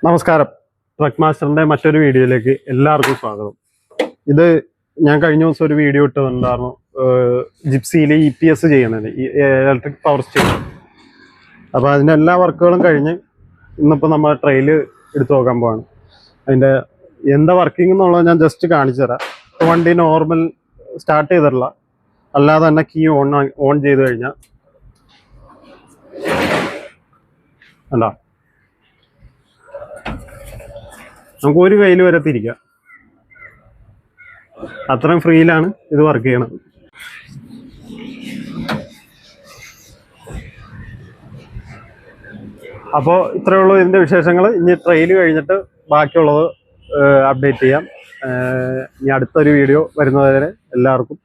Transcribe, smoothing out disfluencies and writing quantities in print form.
നമസ്കാരം, ട്രക്ക് മാസ്റ്ററിന്റെ മറ്റൊരു വീഡിയോയിലേക്ക് എല്ലാവർക്കും സ്വാഗതം. ഇത് ഞാൻ കഴിഞ്ഞ ദിവസം ഒരു വീഡിയോ ഇട്ടുണ്ടായിരുന്നു, ജിപ്സിയിൽ EPS ചെയ്യണത്, ഇലക്ട്രിക് പവർ സ്റ്റേഷൻ. അപ്പോൾ അതിൻ്റെ എല്ലാ വർക്കുകളും കഴിഞ്ഞ് ഇന്നിപ്പോൾ നമ്മൾ ട്രെയിൽ എടുത്തു നോക്കാൻ പോവാണ്. അതിൻ്റെ എന്താ വർക്കിംഗ് എന്നുള്ളത് ഞാൻ ജസ്റ്റ് കാണിച്ചു തരാം. വണ്ടി നോർമൽ സ്റ്റാർട്ട് ചെയ്തിട്ടില്ല, അല്ലാതെ തന്നെ കീ ഓൺ ചെയ്ത് കഴിഞ്ഞാൽ അല്ല നമുക്ക് ഒരു കയ്യിൽ വരെ തിരിക്കാം. അത്രയും ഫ്രീയിലാണ് ഇത് വർക്ക് ചെയ്യണത്. അപ്പോൾ ഇത്രയേ ഉള്ളൂ ഇതിൻ്റെ വിശേഷങ്ങൾ. ഇനി ട്രെയിൽ കഴിഞ്ഞിട്ട് ബാക്കിയുള്ളത് അപ്ഡേറ്റ് ചെയ്യാം. ഇനി അടുത്തൊരു വീഡിയോ വരുന്നതുവരെ എല്ലാവർക്കും